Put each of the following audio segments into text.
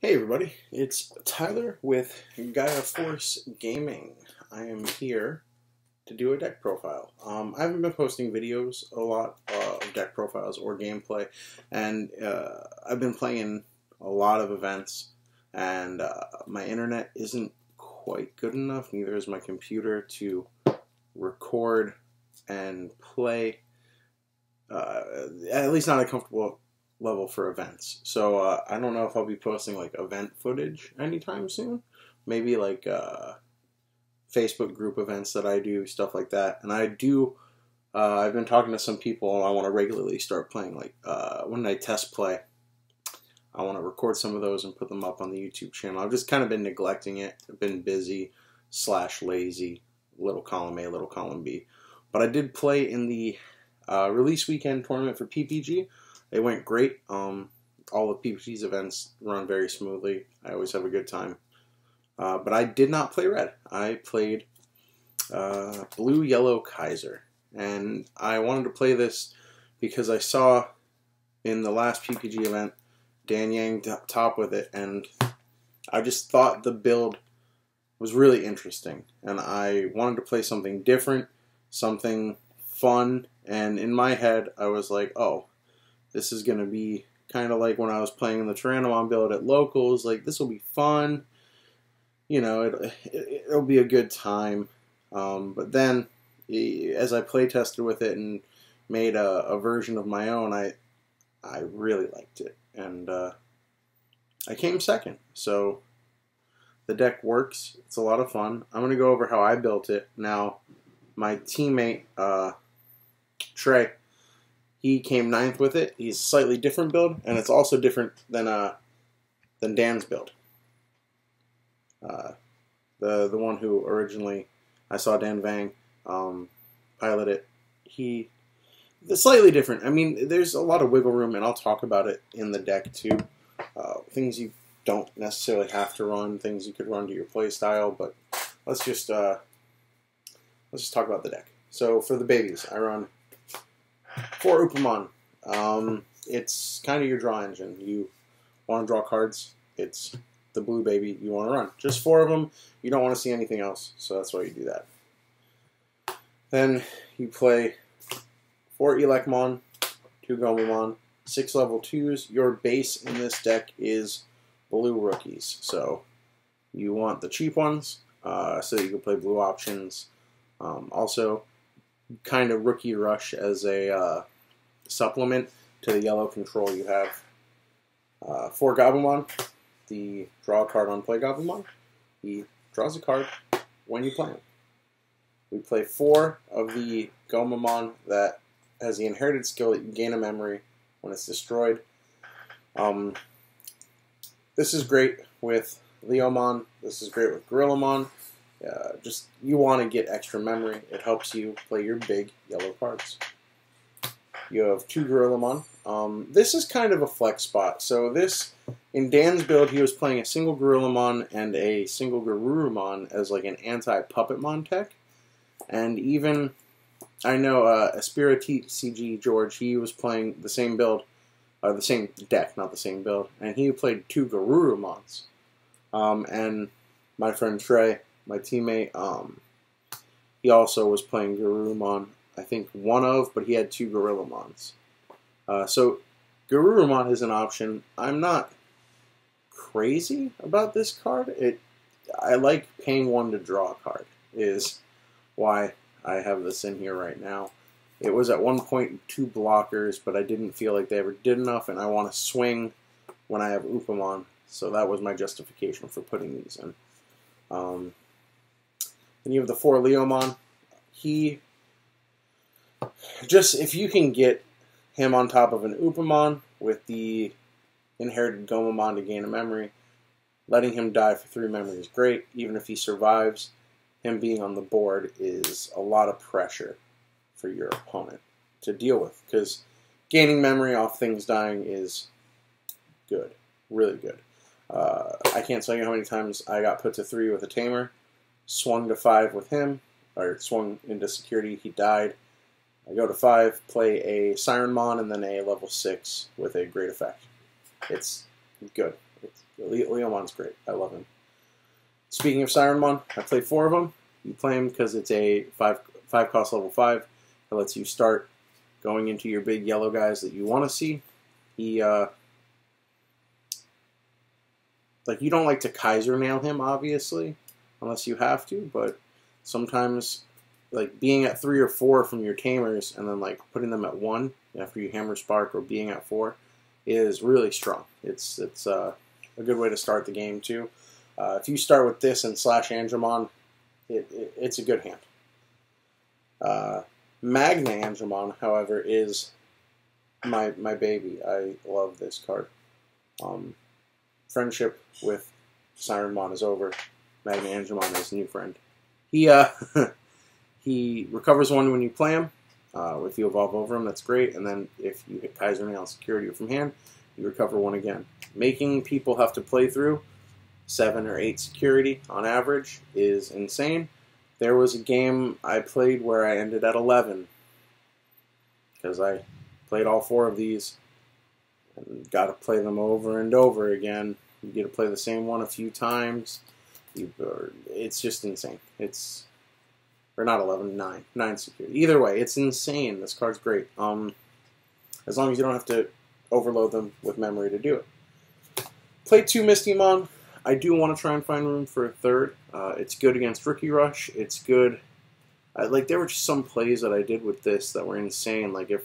Hey everybody, it's Tyler with Gaia Force Gaming. I am here to do a deck profile. I haven't been posting videos a lot of deck profiles or gameplay, and I've been playing a lot of events, and my internet isn't quite good enough, neither is my computer, to record and play, at least not a comfortable level for events. So I don't know if I'll be posting like event footage anytime soon. Maybe like Facebook group events that I do, stuff like that. And I do, I've been talking to some people, and I want to regularly start playing like when I test play. I want to record some of those and put them up on the YouTube channel. I've just kind of been neglecting it. I've been busy / lazy, little column A, little column B. But I did play in the release weekend tournament for PPG. It went great. All of PPG's events run very smoothly. I always have a good time. But I did not play red. I played blue, yellow, Kaiser. And I wanted to play this because I saw in the last PPG event Dan Yang top with it, and I just thought the build was really interesting. And I wanted to play something different, something fun. And in my head, I was like, oh, this is going to be kind of like when I was playing in the Seraphimon build at locals. Like, this will be fun. You know, it'll be a good time. But then, as I play tested with it and made a version of my own, I really liked it. And I came second. So the deck works. It's a lot of fun. I'm going to go over how I built it. Now, my teammate, Trey, he came 9th with it. He's a slightly different build, and it's also different than Dan's build. The one who originally I saw Dan Vang pilot it. It's slightly different. I mean, there's a lot of wiggle room, and I'll talk about it in the deck too. Things you don't necessarily have to run, things you could run to your play style. But let's just talk about the deck. So for the babies, I run 4 Upamon. It's kind of your draw engine. You want to draw cards, it's the blue baby you want to run. Just 4 of them. You don't want to see anything else, so that's why you do that. Then you play 4 Elecmon, 2 Gomamon, 6 level 2s. Your base in this deck is blue rookies, so you want the cheap ones so that you can play blue options. Also, kind of Rookie Rush as a supplement to the yellow control you have. 4 Gabumon, the draw a card on play Gabumon. He draws a card when you play him. We play 4 of the Gomamon that has the inherited skill that you gain a memory when it's destroyed. This is great with Leomon. This is great with Gorillamon. Just, you want to get extra memory. It helps you play your big yellow cards. You have 2 Gorillamon. This is kind of a flex spot. So this, in Dan's build, he was playing a single Gorillamon and a single Garurumon as like an anti-Puppetmon tech. And even, I know Aspira TCG George, he was playing the same build, the same deck, not the same build. And he played 2 Garurumons. And my friend Trey, my teammate, he also was playing Garurumon, I think but he had 2 Gorillamons. So Garurumon is an option. I'm not crazy about this card. I like paying 1 to draw a card, is why I have this in here right now. It was at one point 2 blockers, but I didn't feel like they ever did enough, and I want to swing when I have Upamon, so that was my justification for putting these in. Then you have the 4 Leomon. If you can get him on top of an Upamon with the inherited Gomamon to gain a memory, letting him die for 3 memory is great. Even if he survives, him being on the board is a lot of pressure for your opponent to deal with, because gaining memory off things dying is good, really good. I can't tell you how many times I got put to 3 with a Tamer, swung to 5 with him, or swung into security, he died. I go to 5, play a Sirenmon, and then a level 6 with a great effect. It's good. Leomon's great. I love him. Speaking of Seraphimon, I play 4 of them. You play him because it's a 5 cost level 5. It lets you start going into your big yellow guys that you want to see. He like, you don't like to Kaiser nail him, obviously, unless you have to, but sometimes, like, being at 3 or 4 from your Tamers and then, like, putting them at 1 after you Hammer Spark, or being at 4 is really strong. It's a good way to start the game, too. If you start with this and slash Angelmon, it's a good hand. Magna Angelmon, however, is my baby. I love this card. Friendship with Seraphimon is over. Magna Angelmon is a new friend. He he recovers 1 when you play him. If you evolve over him, that's great. And then if you hit Kaiser Nail security from hand, you recover 1 again. Making people have to play through 7 or 8 security on average is insane. There was a game I played where I ended at 11 because I played all 4 of these and got to play them over and over again. You get to play the same one a few times. It's just insane. Or not 11, 9 security. Either way, it's insane. This card's great. As long as you don't have to overload them with memory to do it. Play 2 Mistymon. I do want to try and find room for a 3rd. It's good against Rookie Rush. It's good. Like, there were just some plays that I did with this that were insane. Like, if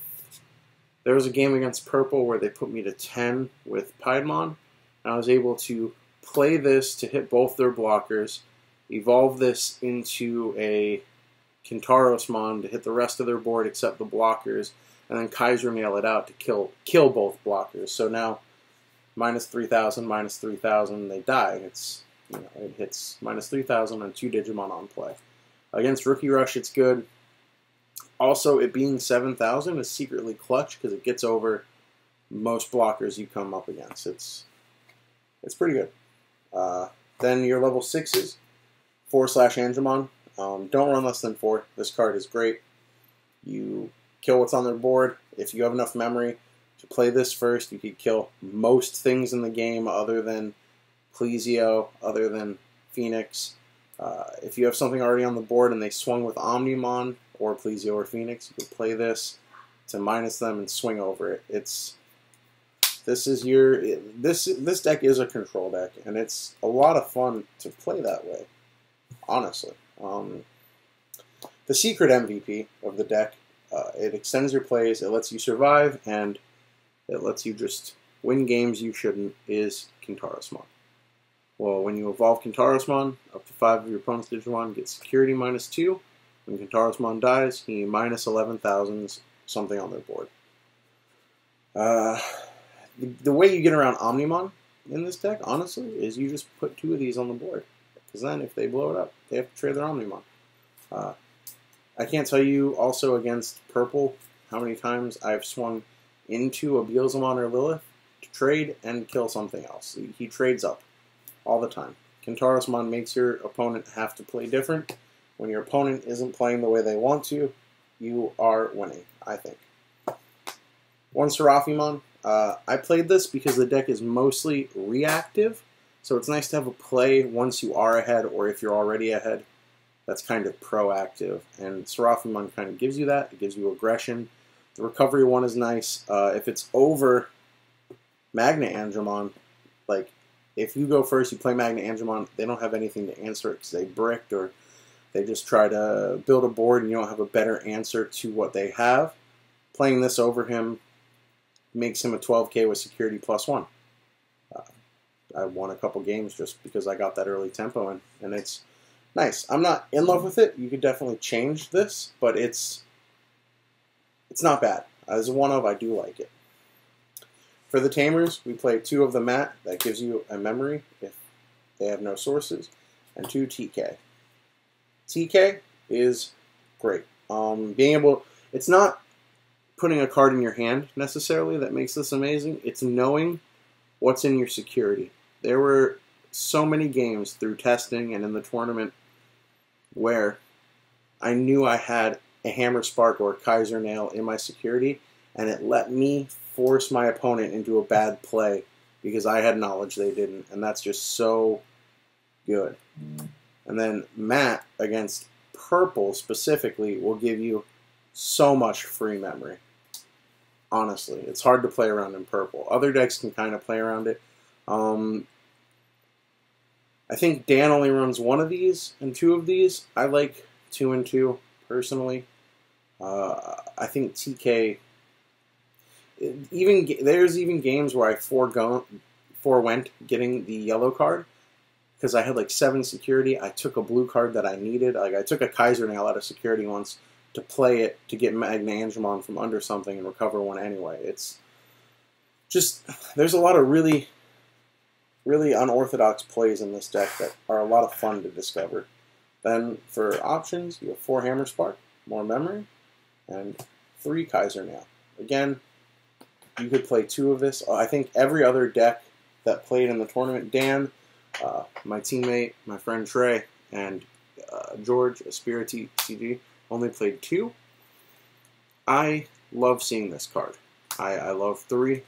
there was a game against Purple where they put me to 10 with Piedmon, and I was able to play this to hit both their blockers, evolve this into a Kintarosmon to hit the rest of their board except the blockers, and then Kaiser Nail it out to kill both blockers. So now, minus 3,000, minus 3,000, they die. It hits minus 3,000 on 2 Digimon on play. Against Rookie Rush, it's good. Also, it being 7,000 is secretly clutch because it gets over most blockers you come up against. It's pretty good. Then your level 6s, 4/Angelmon. Don't run less than 4. This card is great. You kill what's on their board. If you have enough memory to play this first, you could kill most things in the game other than Plesio, other than Phoenix. If you have something already on the board and they swung with Omnimon or Plesio or Phoenix, you can play this to minus them and swing over it. This deck is a control deck, and it's a lot of fun to play that way, honestly. The secret MVP of the deck, it extends your plays, it lets you survive, and it lets you just win games you shouldn't, is Kintarosmon. Well, when you evolve Kintarosmon, up to 5 of your opponent's Digimon get security minus 2. When Kintarosmon dies, he minus 11,000 something on their board. The way you get around Omnimon in this deck, honestly, is you just put 2 of these on the board. Because then, if they blow it up, they have to trade their Omnimon. I can't tell you also against Purple how many times I've swung into a Beelzemon or Lilith to trade and kill something else. He trades up all the time. Kintarosmon makes your opponent have to play different. When your opponent isn't playing the way they want to, you are winning, I think. 1 Seraphimon. I played this because the deck is mostly reactive, so it's nice to have a play once you are ahead, or if you're already ahead. That's kind of proactive, and Seraphimon kind of gives you that. It gives you aggression. The recovery one is nice. If it's over Magna Angelmon, like, if you go first, you play Magna Angelmon, they don't have anything to answer it because they bricked, or they just try to build a board and you don't have a better answer to what they have. Playing this over him makes him a 12k with security plus 1. I won a couple games just because I got that early tempo in, and it's nice. I'm not in love with it. You could definitely change this, but it's not bad. As a one-of, I do like it. For the Tamers, we play 2 of the mat. That gives you a memory if they have no sources, and 2 TK. TK is great. Being able, it's not putting a card in your hand necessarily that makes this amazing. It's knowing what's in your security. There were so many games through testing and in the tournament where I knew I had a Hammer Spark or a Kaiser Nail in my security, and it let me force my opponent into a bad play because I had knowledge they didn't, and that's just so good. And then matte against purple specifically will give you so much free memory. Honestly, it's hard to play around in purple. Other decks can kind of play around it. I think Dan only runs one of these and two of these. I like 2 and 2 personally. I think TK. There's even games where I forewent getting the yellow card because I had like 7 security. I took a blue card that I needed. Like I took a Kaiser Nail out of security once to play it to get Magna Angelmon from under something and recover one anyway. It's just there's a lot of really unorthodox plays in this deck that are a lot of fun to discover. Then for options, you have 4 Hammer Spark, more memory, and 3 Kaiser Nail. Again, you could play 2 of this. I think every other deck that played in the tournament, Dan, my teammate, my friend Trey, and George, Aspira TCG, only played 2. I love seeing this card. I love 3.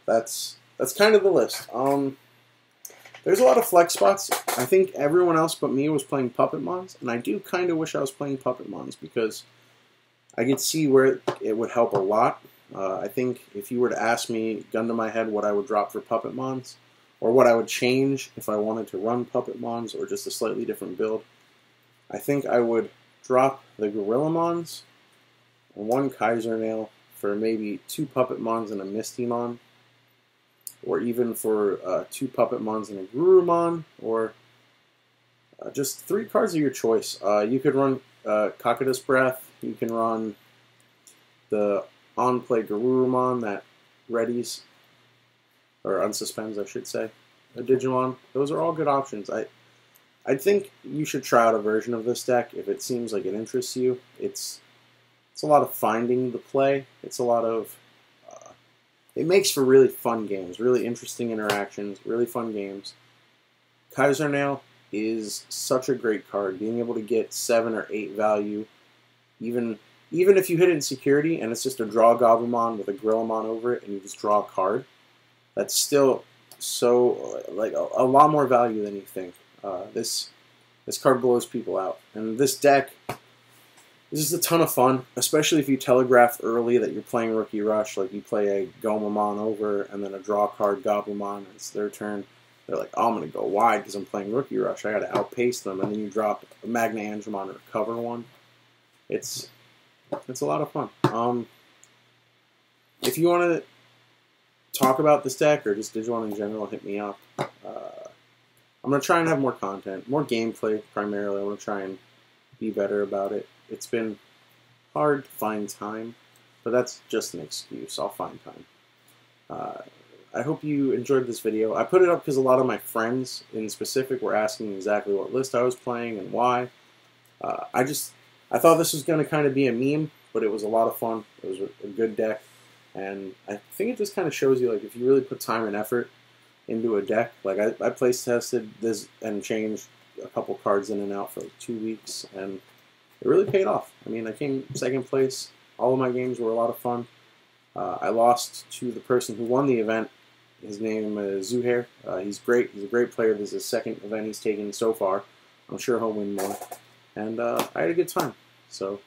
That's kind of the list. There's a lot of flex spots. I think everyone else but me was playing Puppet Mons, and I do kind of wish I was playing Puppet Mons because I could see where it would help a lot. I think if you were to ask me, gun to my head, what I would drop for Puppet Mons, or what I would change if I wanted to run Puppet Mons, or just a slightly different build, I think I would drop the Gorilla Mons and 1 Kaiser Nail for maybe 2 Puppet Mons and a Misty Mon, or even for 2 Puppet Mons and a Gurumon, or just 3 cards of your choice. You could run Cocytus Breath, you can run the on-play Garurumon that readies, or unsuspends, I should say, a Digimon. Those are all good options. I think you should try out a version of this deck if it seems like it interests you. It's a lot of finding the play. It's a lot of it makes for really fun games, really interesting interactions, really fun games. Kaiser Nail is such a great card. Being able to get 7 or 8 value, even if you hit it in security and it's just a draw Goblimon with a Grillamon over it and you just draw a card, that's still so like a lot more value than you think. This card blows people out, and this deck is just a ton of fun, especially if you telegraph early that you're playing Rookie Rush. Like you play a Gomamon over and then a draw card Goblimon, and it's their turn. They're like, oh, I'm going to go wide because I'm playing Rookie Rush. I got to outpace them, and then you drop a Magna Angelmon or recover one. It's a lot of fun. If you want to talk about this deck or just Digimon in general, hit me up. I'm going to try and have more content, more gameplay primarily. I want to try and be better about it. It's been hard to find time, but that's just an excuse. I'll find time. I hope you enjoyed this video. I put it up because a lot of my friends in specific were asking exactly what list I was playing and why. I thought this was going to kind of be a meme, but it was a lot of fun. It was a good deck, and I think it just kind of shows you, like, if you really put time and effort into a deck. Like I place tested this and changed a couple cards in and out for like 2 weeks, and it really paid off. I mean, I came second place. All of my games were a lot of fun. I lost to the person who won the event. His name is Zuhair. He's great. He's a great player. This is his second event he's taken so far. I'm sure he'll win more. And I had a good time. So,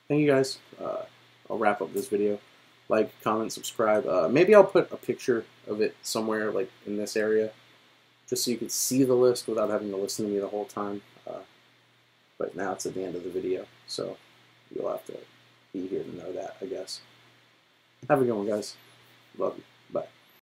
thank you guys. I'll wrap up this video. Like, comment, subscribe. Maybe I'll put a picture of it somewhere, like in this area, just so you can see the list without having to listen to me the whole time. But now it's at the end of the video, so you'll have to be here to know that, I guess. Have a good one, guys. Love you.